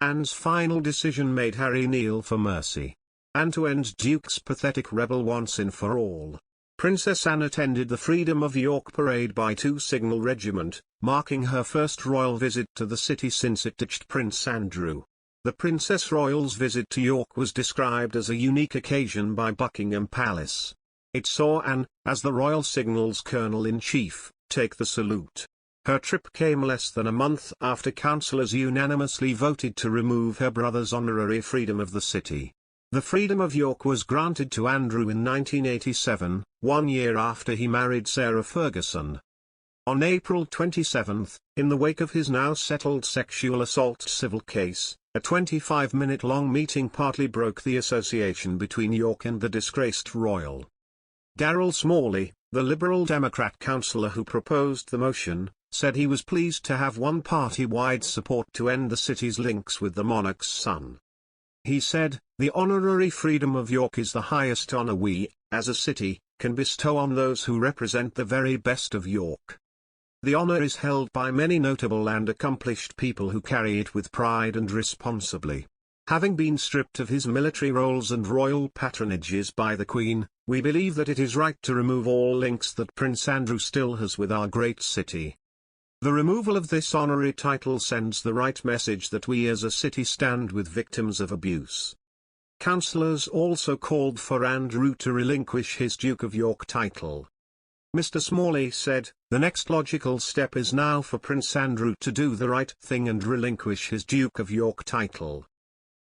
Anne's final decision made Harry kneel for mercy, and to end Duke's pathetic rebel once and for all. Princess Anne attended the Freedom of York parade by 2 Signal Regiment, marking her first royal visit to the city since it ditched Prince Andrew. The Princess Royal's visit to York was described as a unique occasion by Buckingham Palace. It saw Anne, as the Royal Signal's Colonel-in-Chief, take the salute. Her trip came less than a month after councillors unanimously voted to remove her brother's honorary freedom of the city. The Freedom of York was granted to Andrew in 1987, 1 year after he married Sarah Ferguson. On April 27, in the wake of his now settled sexual assault civil case, a 25-minute-long meeting partly broke the association between York and the disgraced royal. Darrell Smalley, the Liberal Democrat councillor who proposed the motion, said he was pleased to have one party-wide support to end the city's links with the monarch's son. He said, "The honorary freedom of York is the highest honour we, as a city, can bestow on those who represent the very best of York. The honour is held by many notable and accomplished people who carry it with pride and responsibly. Having been stripped of his military roles and royal patronages by the Queen, we believe that it is right to remove all links that Prince Andrew still has with our great city. The removal of this honorary title sends the right message that we as a city stand with victims of abuse." Councillors also called for Andrew to relinquish his Duke of York title. Mr. Smalley said, "The next logical step is now for Prince Andrew to do the right thing and relinquish his Duke of York title.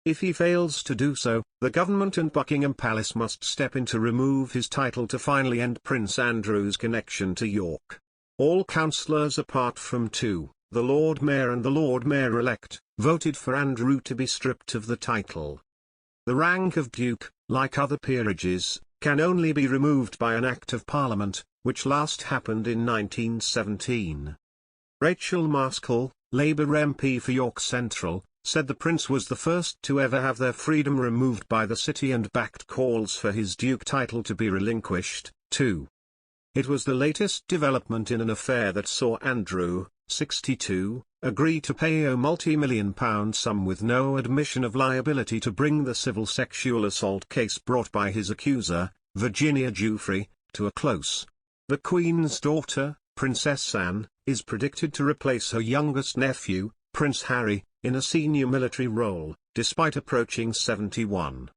If he fails to do so, the government and Buckingham Palace must step in to remove his title to finally end Prince Andrew's connection to York." All councillors apart from 2, the Lord Mayor and the Lord Mayor-elect, voted for Andrew to be stripped of the title. The rank of Duke, like other peerages, can only be removed by an Act of Parliament, which last happened in 1917. Rachel Markle, Labour MP for York Central, said the Prince was the first to ever have their freedom removed by the city and backed calls for his Duke title to be relinquished, too. It was the latest development in an affair that saw Andrew, 62, agree to pay a multi-million-pound sum with no admission of liability to bring the civil sexual assault case brought by his accuser, Virginia Giuffre, to a close. The Queen's daughter, Princess Anne, is predicted to replace her youngest nephew, Prince Harry, in a senior military role, despite approaching 71.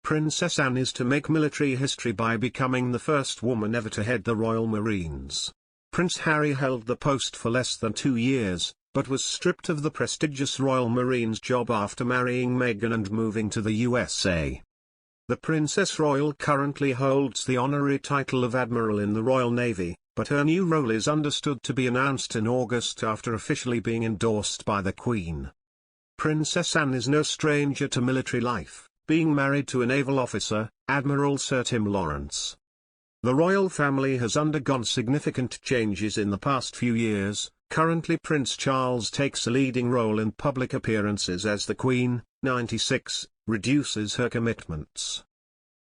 Princess Anne is to make military history by becoming the first woman ever to head the Royal Marines. Prince Harry held the post for less than 2 years, but was stripped of the prestigious Royal Marines job after marrying Meghan and moving to the USA. The Princess Royal currently holds the honorary title of Admiral in the Royal Navy, but her new role is understood to be announced in August after officially being endorsed by the Queen. Princess Anne is no stranger to military life, being married to a naval officer, Admiral Sir Tim Lawrence. The royal family has undergone significant changes in the past few years. Currently Prince Charles takes a leading role in public appearances as the Queen, 96, reduces her commitments.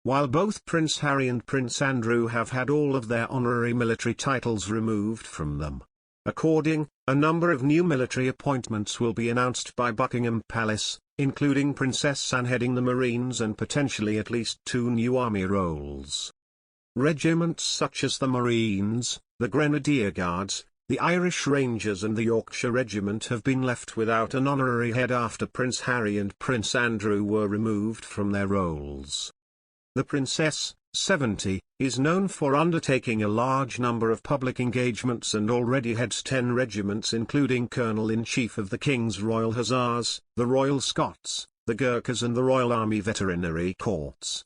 While both Prince Harry and Prince Andrew have had all of their honorary military titles removed from them. A number of new military appointments will be announced by Buckingham Palace, including Princess Anne heading the Marines and potentially at least 2 new army roles. Regiments such as the Marines, the Grenadier Guards, the Irish Rangers and the Yorkshire Regiment have been left without an honorary head after Prince Harry and Prince Andrew were removed from their roles. The Princess, 70, is known for undertaking a large number of public engagements and already heads 10 regiments including Colonel-in-Chief of the King's Royal Hussars, the Royal Scots, the Gurkhas and the Royal Army Veterinary Corps.